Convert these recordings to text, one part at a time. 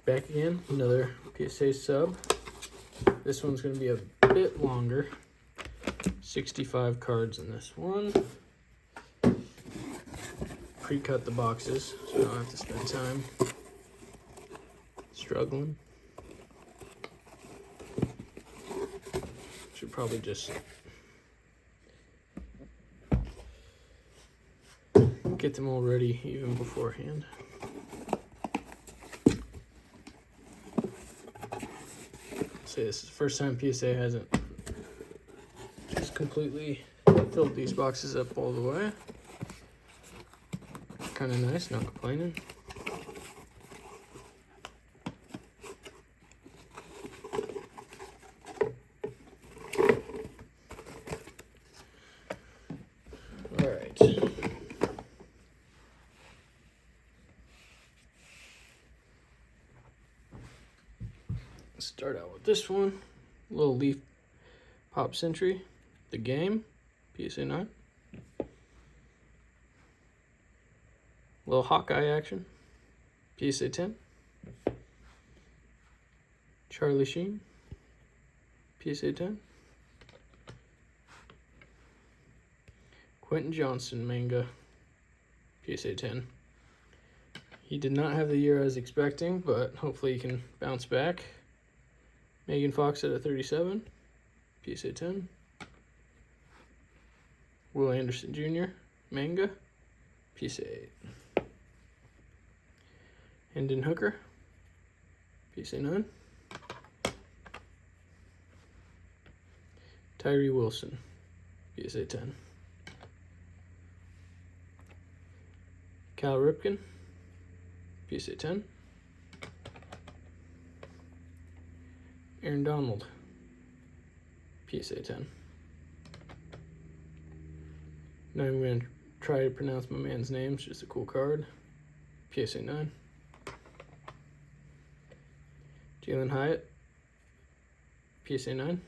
Back again, another PSA sub. This one's going to be a bit longer. 65 cards in this one. Pre-cut the boxes, so I don't have to spend time struggling. Should probably just get them all ready even beforehand. Say this is the first time PSA hasn't just completely filled these boxes up all the way. Kind of nice, not complaining. All right. Let's start out with this one. Little Leaf Pop Century, The Game, PSA 9. Little Hawkeye action, PSA 10. Charlie Sheen, PSA 10. Quentin Johnson Manga, PSA 10. He did not have the year I was expecting, but hopefully he can bounce back. Megan Fox at a 37, PSA 10. Will Anderson Jr. Manga, PSA 8. Hendon Hooker, PSA 9. Tyree Wilson, PSA 10. Cal Ripken, PSA 10. Aaron Donald, PSA 10. Not even going to try to pronounce my man's name, it's just a cool card. PSA 9. Jalen Hyatt, PSA 9.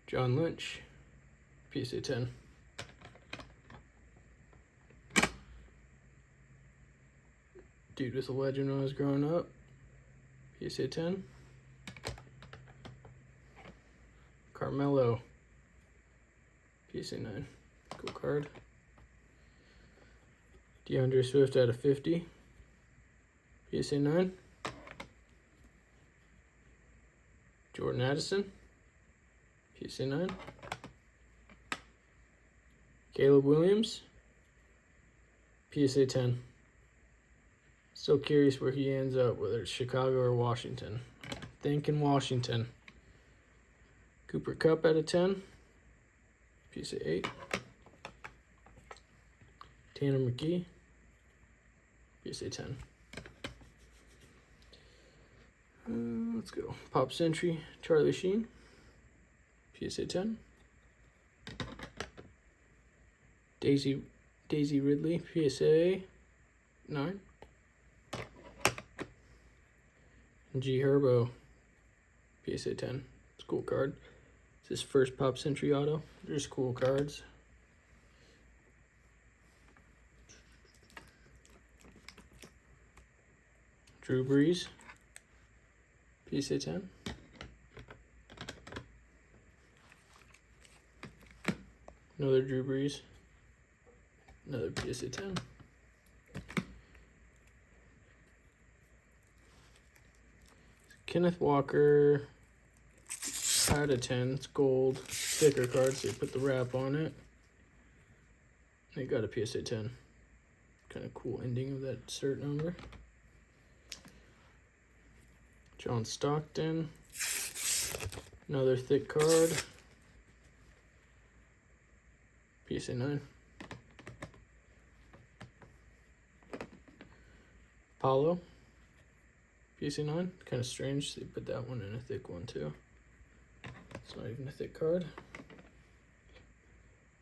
John Lynch, PSA 10. Dude was a legend when I was growing up, PSA 10. Carmelo, PSA 9. Cool card. DeAndre Swift out of 50, PSA 9. Jordan Addison, PSA 9. Caleb Williams, PSA 10. Still curious where he ends up, whether it's Chicago or Washington. Thinking Washington. Cooper Kupp out of 10, PSA 8. Tanner McKee, PSA 10. Let's go. Pop Century, Charlie Sheen, PSA 10. Daisy Ridley, PSA 9. G Herbo, PSA 10. It's a cool card. It's his first Pop Century auto. There's cool cards. Drew Brees, PSA 10. Another Drew Brees. Another PSA 10. Kenneth Walker out of 10. It's gold. Sticker cards. They put the wrap on it. They got a PSA 10. Kind of cool ending of that cert number. John Stockton. Another thick card. PSA 9. Paulo. PSA 9. Kind of strange. They put that one in a thick one too. It's not even a thick card.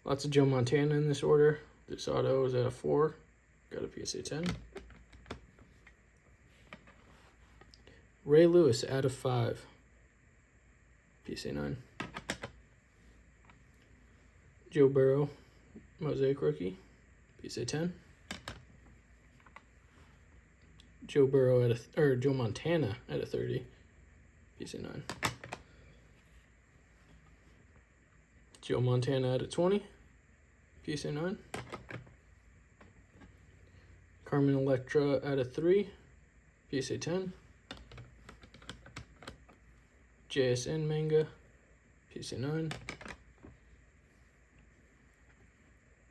Lots of Joe Montana in this order. This auto is at a 4. Got a PSA 10. Ray Lewis out of 5. PSA 9. Joe Burrow, Mosaic rookie, PSA 10. Joe Burrow or Joe Montana at a 30. PSA 9. Joe Montana at a 20. PSA 9. Carmen Electra at a 3. PSA 10. JSN Manga. PSA 9.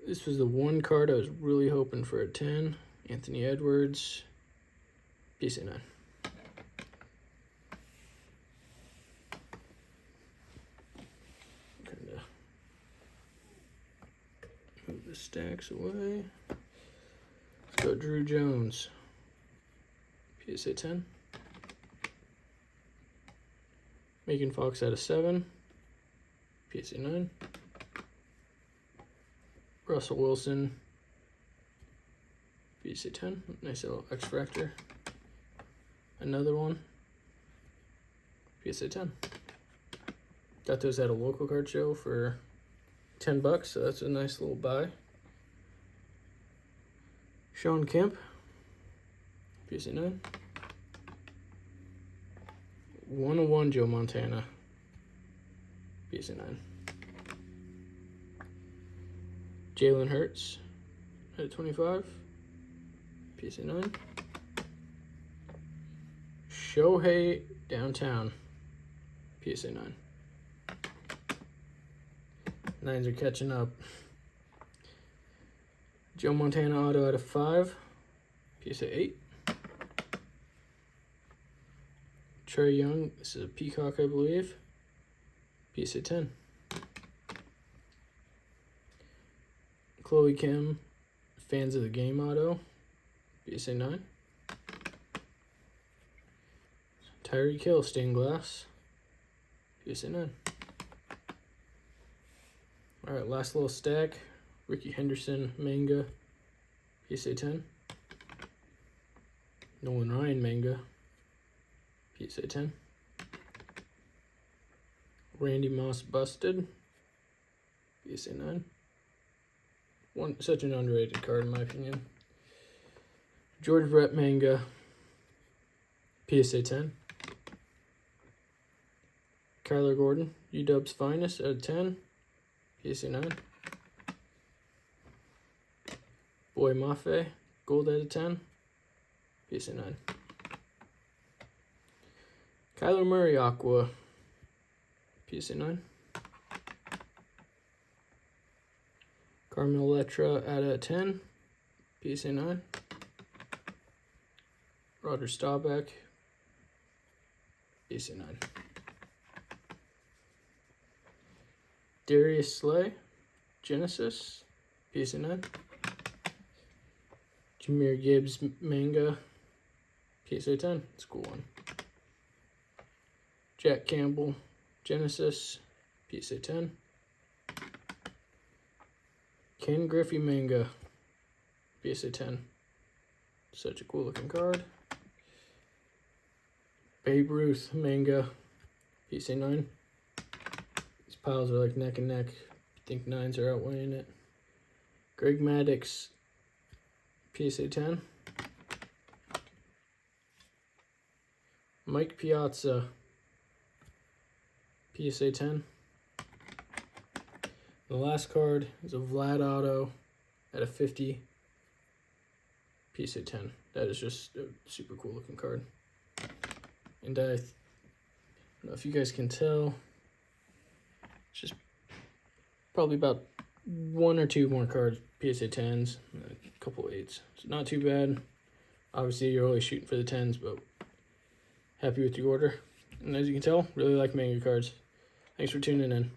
This was the one card I was really hoping for a 10. Anthony Edwards. PSA 9. Move the stacks away. Let's go Drew Jones. PSA 10. Megan Fox at a 7. PSA 9. Russell Wilson. PSA 10. Nice little X Factor. Another one. PSA 10. Got those at a local card show for $10, so that's a nice little buy. Sean Kemp, PSA 9. 101 Joe Montana, PSA 9. Jalen Hurts at 25, PSA 9. Shohei Downtown, PSA 9. Nines are catching up. Joe Montana auto out of 5. PSA 8. Trey Young. This is a Peacock, I believe. PSA 10. Chloe Kim. Fans of the Game auto. PSA 9. Tyreek Hill. Stained glass. PSA 9. All right, last little stack. Ricky Henderson Manga, PSA 10. Nolan Ryan Manga, PSA 10. Randy Moss Busted, PSA 9. Such an underrated card in my opinion. George Brett Manga, PSA 10. Kyler Gordon, UW's finest at a 10. PSA 9. Boy Mafe, gold at a 10. PSA 9. Kyler Murray Aqua, PSA 9. Carmen Electra at a 10. PSA 9. Roger Staubach, PSA 9. Darius Slay, Genesis, PSA 9. Jahmyr Gibbs Manga, PSA 10. It's a cool one. Jack Campbell, Genesis, PSA 10. Ken Griffey Manga, PSA 10. Such a cool looking card. Babe Ruth Manga, PSA 9. These piles are like neck and neck. I think 9s are outweighing it. Greg Maddux, PSA 10. Mike Piazza, PSA 10. The last card is a Vlad Auto at a 50. PSA 10. That is just a super cool looking card. And I don't know if you guys can tell, it's just probably about 1 or 2 more cards, PSA 10s, a couple 8s. So not too bad. Obviously, you're always shooting for the 10s, but happy with the order. And as you can tell, really like Manga cards. Thanks for tuning in.